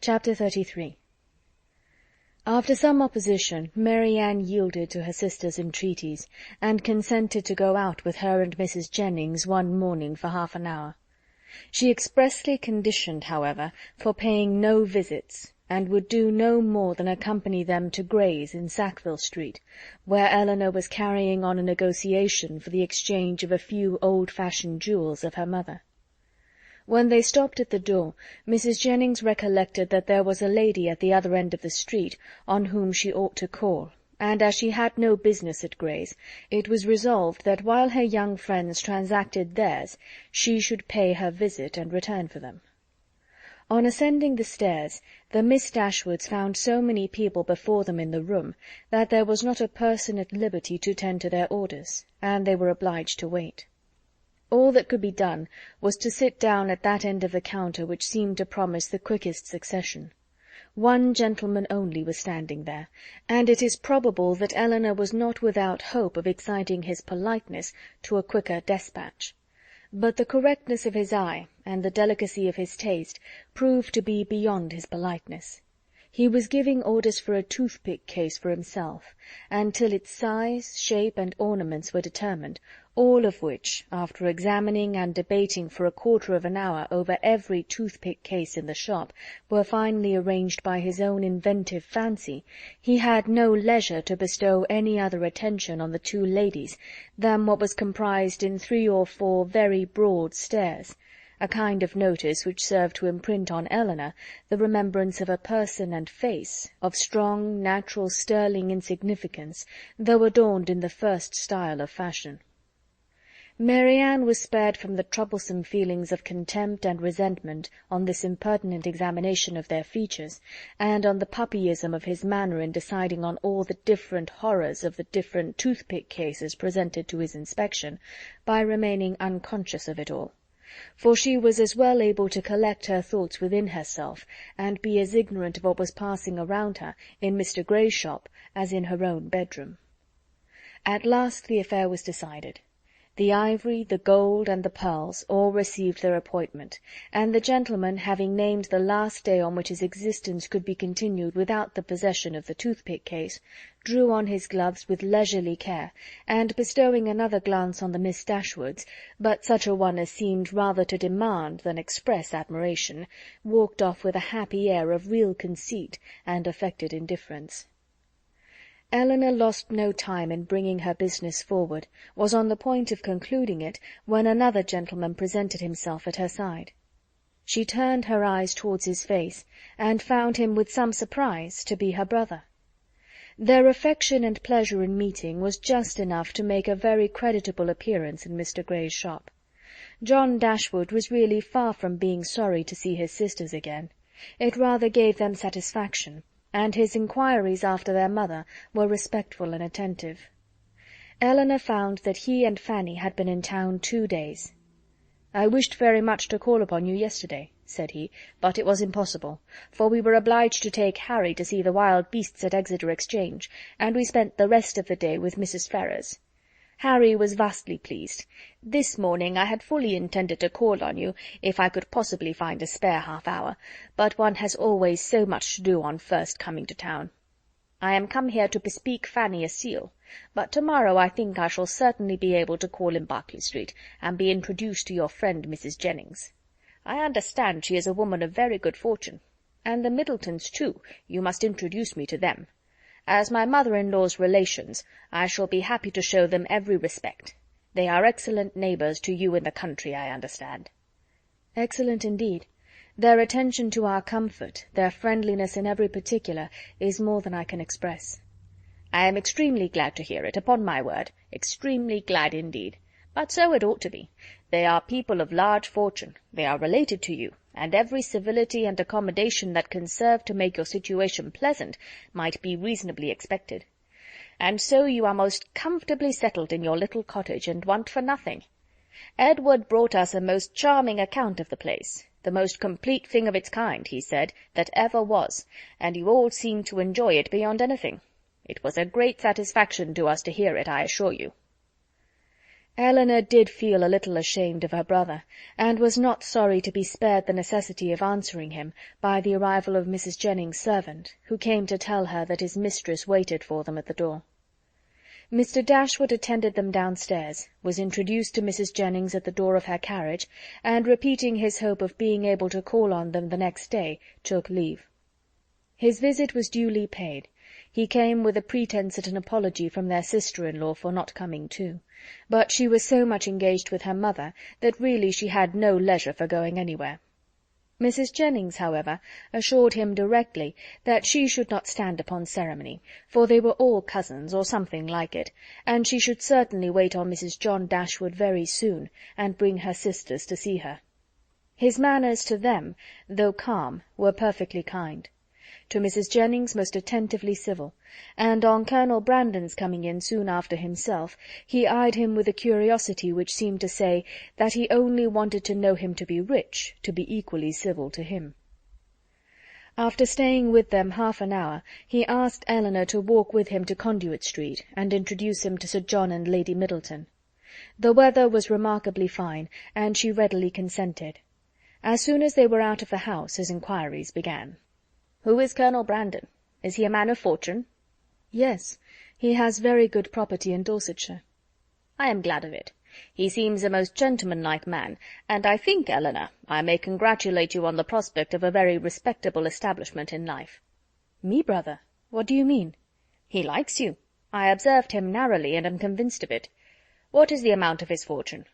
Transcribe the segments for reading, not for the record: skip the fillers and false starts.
Chapter 33. After some opposition, Mary Ann yielded to her sister's entreaties, and consented to go out with her and Mrs. Jennings one morning for half an hour. She expressly conditioned, however, for paying no visits, and would do no more than accompany them to Gray's in Sackville Street, where Eleanor was carrying on a negotiation for the exchange of a few old-fashioned jewels of her mother. When they stopped at the door, Mrs. Jennings recollected that there was a lady at the other end of the street on whom she ought to call, and as she had no business at Gray's, it was resolved that while her young friends transacted theirs, she should pay her visit and return for them. On ascending the stairs, the Miss Dashwoods found so many people before them in the room that there was not a person at liberty to tend to their orders, and they were obliged to wait. All that could be done was to sit down at that end of the counter which seemed to promise the quickest succession. One gentleman only was standing there, and it is probable that Eleanor was not without hope of exciting his politeness to a quicker despatch. But the correctness of his eye and the delicacy of his taste proved to be beyond his politeness. He was giving orders for a toothpick case for himself, and till its size, shape, and ornaments were determined, all of which, after examining and debating for a quarter of an hour over every toothpick case in the shop, were finally arranged by his own inventive fancy, he had no leisure to bestow any other attention on the two ladies than what was comprised in 3 or 4 very broad stares, a kind of notice which served to imprint on Eleanor the remembrance of a person and face, of strong, natural, sterling insignificance, though adorned in the first style of fashion. Mary Ann was spared from the troublesome feelings of contempt and resentment on this impertinent examination of their features, and on the puppyism of his manner in deciding on all the different horrors of the different toothpick cases presented to his inspection, by remaining unconscious of it all, for she was as well able to collect her thoughts within herself, and be as ignorant of what was passing around her in Mr. Gray's shop as in her own bedroom. At last the affair was decided. The ivory, the gold, and the pearls all received their appointment, and the gentleman, having named the last day on which his existence could be continued without the possession of the toothpick case, drew on his gloves with leisurely care, and bestowing another glance on the Miss Dashwoods, but such a one as seemed rather to demand than express admiration, walked off with a happy air of real conceit and affected indifference. Eleanor lost no time in bringing her business forward, was on the point of concluding it, when another gentleman presented himself at her side. She turned her eyes towards his face, and found him with some surprise to be her brother. Their affection and pleasure in meeting was just enough to make a very creditable appearance in Mr. Gray's shop. John Dashwood was really far from being sorry to see his sisters again. It rather gave them satisfaction, and his inquiries after their mother were respectful and attentive. Eleanor found that he and Fanny had been in town 2 days. "I wished very much to call upon you yesterday," said he, "but it was impossible, for we were obliged to take Harry to see the wild beasts at Exeter Exchange, and we spent the rest of the day with Mrs. Ferrars. Harry was vastly pleased. This morning I had fully intended to call on you, if I could possibly find a spare half-hour, but one has always so much to do on first coming to town. I am come here to bespeak Fanny a seal, but tomorrow I think I shall certainly be able to call in Berkeley Street, and be introduced to your friend Mrs. Jennings. I understand she is a woman of very good fortune, and the Middletons too, you must introduce me to them. As my mother-in-law's relations, I shall be happy to show them every respect. They are excellent neighbours to you in the country, I understand." "Excellent indeed. Their attention to our comfort, their friendliness in every particular, is more than I can express." "I am extremely glad to hear it, upon my word, extremely glad indeed. But so it ought to be. They are people of large fortune, they are related to you, and every civility and accommodation that can serve to make your situation pleasant might be reasonably expected. And so you are most comfortably settled in your little cottage, and want for nothing. Edward brought us a most charming account of the place, the most complete thing of its kind, he said, that ever was, and you all seemed to enjoy it beyond anything. It was a great satisfaction to us to hear it, I assure you." Eleanor did feel a little ashamed of her brother, and was not sorry to be spared the necessity of answering him by the arrival of Mrs. Jennings's servant, who came to tell her that his mistress waited for them at the door. Mr. Dashwood attended them downstairs, was introduced to Mrs. Jennings at the door of her carriage, and, repeating his hope of being able to call on them the next day, took leave. His visit was duly paid. He came with a pretence at an apology from their sister-in-law for not coming too, but she was so much engaged with her mother that really she had no leisure for going anywhere. Mrs. Jennings, however, assured him directly that she should not stand upon ceremony, for they were all cousins, or something like it, and she should certainly wait on Mrs. John Dashwood very soon, and bring her sisters to see her. His manners to them, though calm, were perfectly kind. To Mrs. Jennings most attentively civil, and on Colonel Brandon's coming in soon after himself, he eyed him with a curiosity which seemed to say that he only wanted to know him to be rich, to be equally civil to him. After staying with them half an hour, he asked Eleanor to walk with him to Conduit Street, and introduce him to Sir John and Lady Middleton. The weather was remarkably fine, and she readily consented. As soon as they were out of the house, his inquiries began. "Who is Colonel Brandon? Is he a man of fortune?" "Yes, he has very good property in Dorsetshire." "I am glad of it. He seems a most gentlemanlike man, and I think, Eleanor, I may congratulate you on the prospect of a very respectable establishment in life." "Me, brother? What do you mean?" "He likes you. I observed him narrowly, and am convinced of it. What is the amount of his fortune?"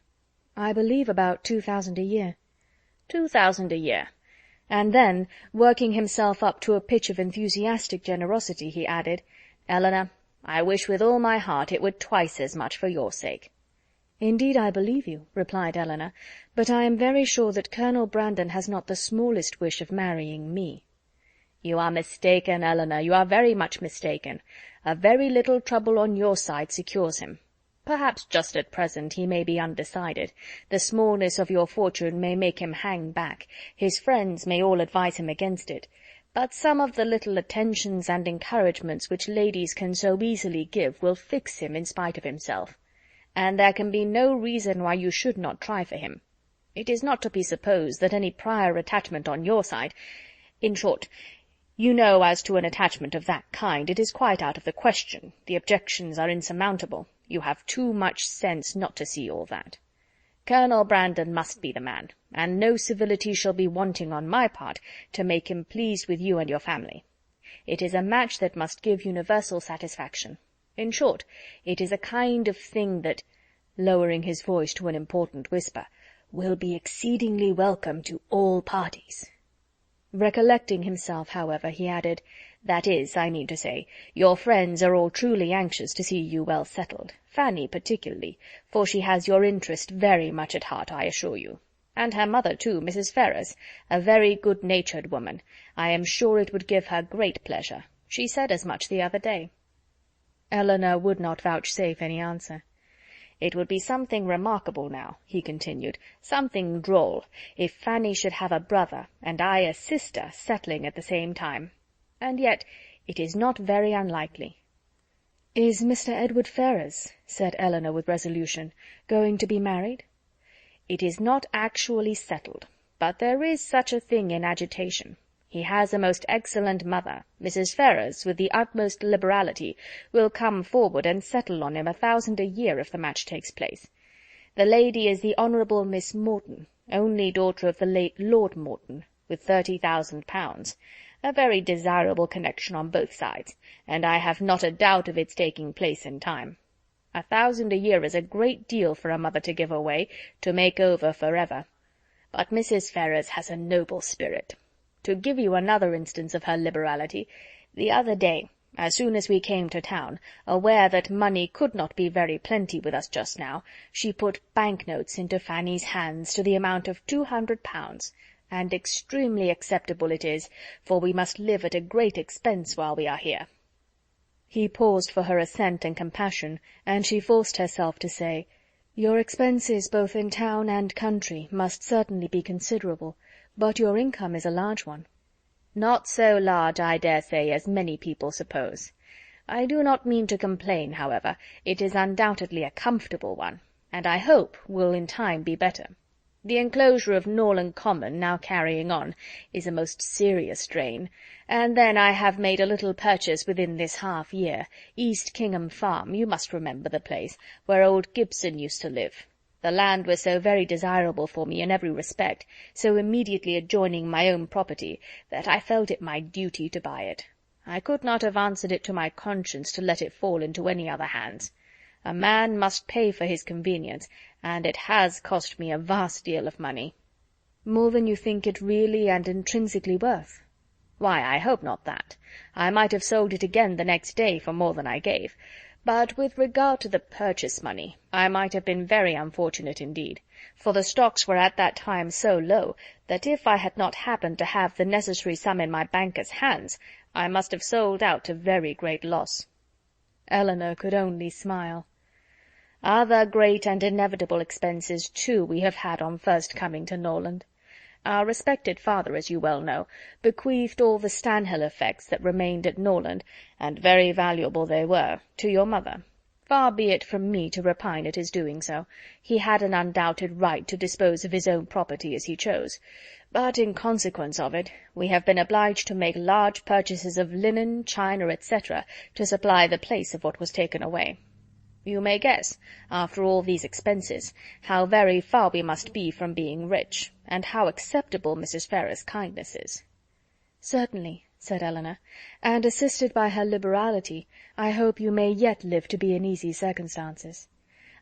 "I believe about 2,000 a year." 2,000 a year. And then, working himself up to a pitch of enthusiastic generosity, he added, "Eleanor, I wish with all my heart it were twice as much for your sake." "Indeed, I believe you," replied Eleanor, "but I am very sure that Colonel Brandon has not the smallest wish of marrying me." "You are mistaken, Eleanor, you are very much mistaken. A very little trouble on your side secures him. Perhaps just at present he may be undecided. The smallness of your fortune may make him hang back. His friends may all advise him against it. But some of the little attentions and encouragements which ladies can so easily give will fix him in spite of himself. And there can be no reason why you should not try for him. It is not to be supposed that any prior attachment on your side— In short, you know, as to an attachment of that kind, it is quite out of the question. The objections are insurmountable. You have too much sense not to see all that. Colonel Brandon must be the man, and no civility shall be wanting on my part to make him pleased with you and your family. It is a match that must give universal satisfaction. In short, it is a kind of thing that," lowering his voice to an important whisper, "will be exceedingly welcome to all parties." Recollecting himself, however, he added, "That is, I mean to say, your friends are all truly anxious to see you well settled, Fanny particularly, for she has your interest very much at heart, I assure you. And her mother, too, Mrs. Ferrars, a very good-natured woman. I am sure it would give her great pleasure. She said as much the other day." Eleanor would not vouchsafe any answer. "It would be something remarkable now," he continued, "something droll, if Fanny should have a brother, and I a sister, settling at the same time. And yet it is not very unlikely." "Is Mr. Edward Ferrars," said Eleanor with resolution, "going to be married?" "It is not actually settled, but there is such a thing in agitation. He has a most excellent mother. Mrs. Ferrars, with the utmost liberality, will come forward and settle on him 1,000 a year if the match takes place. The lady is the Honourable Miss Morton, only daughter of the late Lord Morton, with 30,000 pounds. A very desirable connection on both sides, and I have not a doubt of its taking place in time. 1,000 a year is a great deal for a mother to give away, to make over for ever. But Mrs. Ferrars has a noble spirit. To give you another instance of her liberality, the other day, as soon as we came to town, aware that money could not be very plenty with us just now, she put bank-notes into Fanny's hands to the amount of 200 pounds, and extremely acceptable it is, for we must live at a great expense while we are here." He paused for her assent and compassion, and she forced herself to say, "Your expenses both in town and country must certainly be considerable, but your income is a large one." "Not so large, I dare say, as many people suppose. I do not mean to complain, however. It is undoubtedly a comfortable one. and I hope will in time be better. The enclosure of Norland Common, now carrying on, is a most serious drain, and then I have made a little purchase within this half-year, East Kingham Farm, you must remember the place, where old Gibson used to live. The land was so very desirable for me in every respect, so immediately adjoining my own property, that I felt it my duty to buy it. I could not have answered it to my conscience to let it fall into any other hands. A man must pay for his convenience, and it has cost me a vast deal of money." "More than you think it really and intrinsically worth?" "Why, I hope not that. I might have sold it again the next day for more than I gave. But with regard to the purchase money, I might have been very unfortunate indeed, for the stocks were at that time so low that if I had not happened to have the necessary sum in my banker's hands, I must have sold out to very great loss." Eleanor could only smile. "Other great and inevitable expenses, too, we have had on first coming to Norland. Our respected father, as you well know, bequeathed all the Stanhill effects that remained at Norland, and very valuable they were, to your mother. Far be it from me to repine at his doing so. He had an undoubted right to dispose of his own property as he chose. But in consequence of it, we have been obliged to make large purchases of linen, china, etc., to supply the place of what was taken away. You may guess, after all these expenses, how very far we must be from being rich, and how acceptable Mrs. Ferrars's kindness is." "Certainly," said Eleanor, "and assisted by her liberality, I hope you may yet live to be in easy circumstances."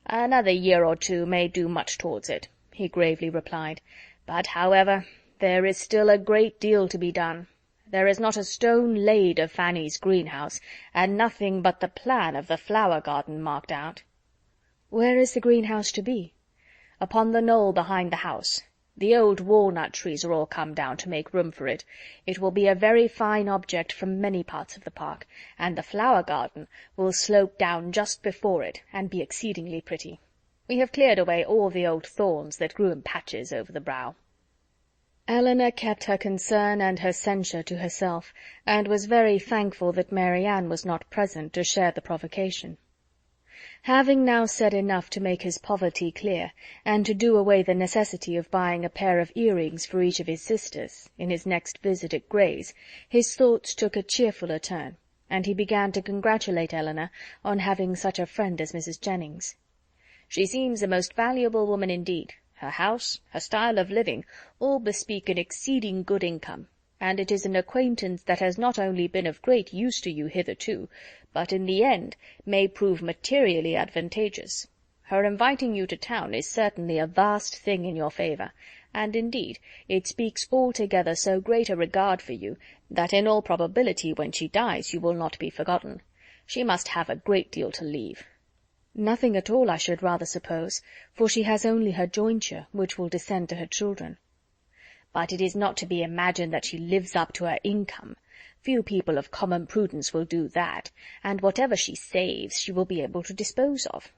"Another year or two may do much towards it," he gravely replied. "But, however, there is still a great deal to be done. There is not a stone laid of Fanny's greenhouse, and nothing but the plan of the flower garden marked out." "Where is the greenhouse to be?" "Upon the knoll behind the house. The old walnut trees are all come down to make room for it. It will be a very fine object from many parts of the park, and the flower garden will slope down just before it, and be exceedingly pretty. We have cleared away all the old thorns that grew in patches over the brow." Eleanor kept her concern and her censure to herself, and was very thankful that Mary Ann was not present to share the provocation. Having now said enough to make his poverty clear, and to do away the necessity of buying a pair of earrings for each of his sisters, in his next visit at Gray's, his thoughts took a cheerfuller turn, and he began to congratulate Eleanor on having such a friend as Mrs. Jennings. "She seems a most valuable woman indeed. Her house, her style of living, all bespeak an exceeding good income, and it is an acquaintance that has not only been of great use to you hitherto, but in the end may prove materially advantageous. Her inviting you to town is certainly a vast thing in your favour, and indeed it speaks altogether so great a regard for you, that in all probability when she dies you will not be forgotten. She must have a great deal to leave." "Nothing at all, I should rather suppose, for she has only her jointure, which will descend to her children." "But it is not to be imagined that she lives up to her income. Few people of common prudence will do that, and whatever she saves she will be able to dispose of."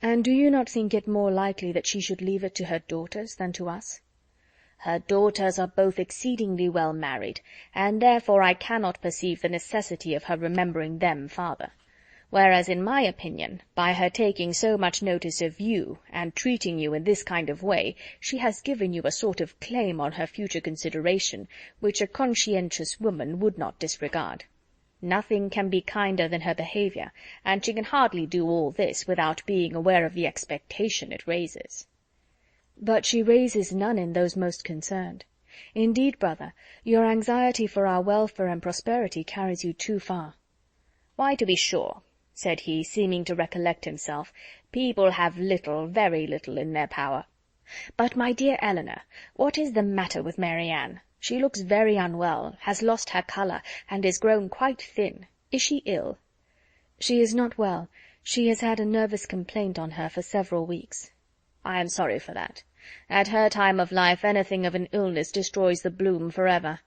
"And do you not think it more likely that she should leave it to her daughters than to us?" "Her daughters are both exceedingly well married, and therefore I cannot perceive the necessity of her remembering them farther. Whereas, in my opinion, by her taking so much notice of you, and treating you in this kind of way, she has given you a sort of claim on her future consideration, which a conscientious woman would not disregard. Nothing can be kinder than her behaviour, and she can hardly do all this without being aware of the expectation it raises." "But she raises none in those most concerned. Indeed, brother, your anxiety for our welfare and prosperity carries you too far." "Why, to be sure," said he, seeming to recollect himself, "people have little, very little, in their power. But, my dear Eleanor, what is the matter with Mary Ann? She looks very unwell, has lost her colour, and is grown quite thin. Is she ill?" "She is not well. She has had a nervous complaint on her for several weeks." "I am sorry for that. At her time of life anything of an illness destroys the bloom for ever.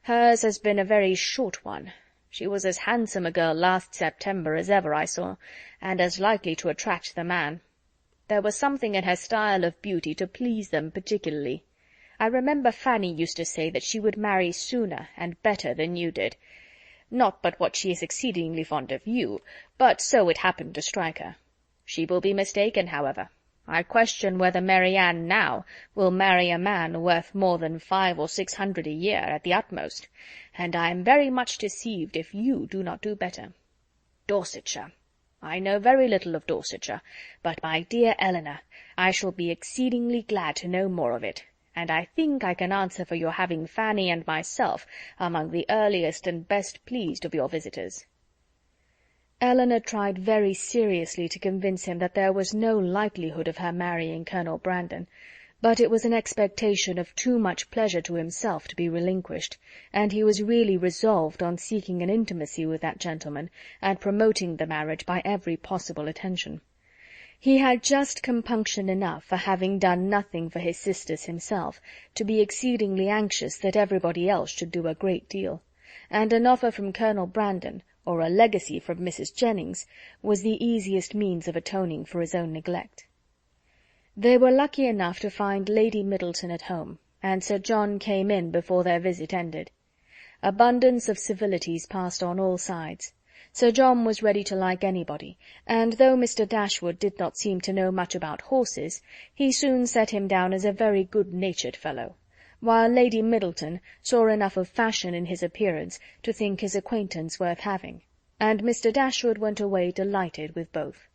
Hers has been a very short one. She was as handsome a girl last September as ever I saw, and as likely to attract the man. There was something in her style of beauty to please them particularly. I remember Fanny used to say that she would marry sooner and better than you did. Not but what she is exceedingly fond of you, but so it happened to strike her. She will be mistaken, however. I question whether Mary Ann now will marry a man worth more than 500 or 600 a year at the utmost, and I am very much deceived if you do not do better. Dorsetshire. I know very little of Dorsetshire, but, my dear Eleanor, I shall be exceedingly glad to know more of it, and I think I can answer for your having Fanny and myself among the earliest and best pleased of your visitors." Eleanor tried very seriously to convince him that there was no likelihood of her marrying Colonel Brandon, but it was an expectation of too much pleasure to himself to be relinquished, and he was really resolved on seeking an intimacy with that gentleman, and promoting the marriage by every possible attention. He had just compunction enough for having done nothing for his sisters himself, to be exceedingly anxious that everybody else should do a great deal, and an offer from Colonel Brandon, or a legacy from Mrs. Jennings, was the easiest means of atoning for his own neglect. They were lucky enough to find Lady Middleton at home, and Sir John came in before their visit ended. Abundance of civilities passed on all sides. Sir John was ready to like anybody, and though Mr. Dashwood did not seem to know much about horses, he soon set him down as a very good-natured fellow, while Lady Middleton saw enough of fashion in his appearance to think his acquaintance worth having, and Mr. Dashwood went away delighted with both.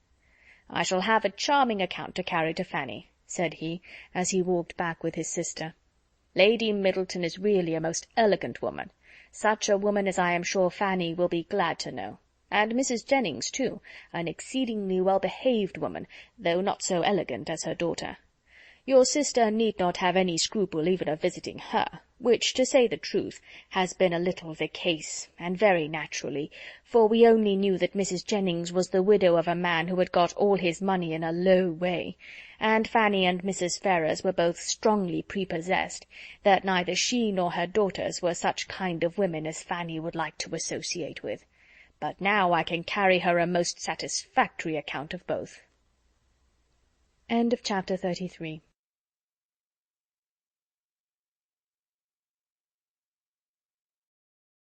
"I shall have a charming account to carry to Fanny," said he, as he walked back with his sister. "Lady Middleton is really a most elegant woman, such a woman as I am sure Fanny will be glad to know, and Mrs. Jennings, too, an exceedingly well-behaved woman, though not so elegant as her daughter. Your sister need not have any scruple even of visiting her, which, to say the truth, has been a little the case, and very naturally, for we only knew that Mrs. Jennings was the widow of a man who had got all his money in a low way, and Fanny and Mrs. Ferrars were both strongly prepossessed, that neither she nor her daughters were such kind of women as Fanny would like to associate with. But now I can carry her a most satisfactory account of both." Chapter 33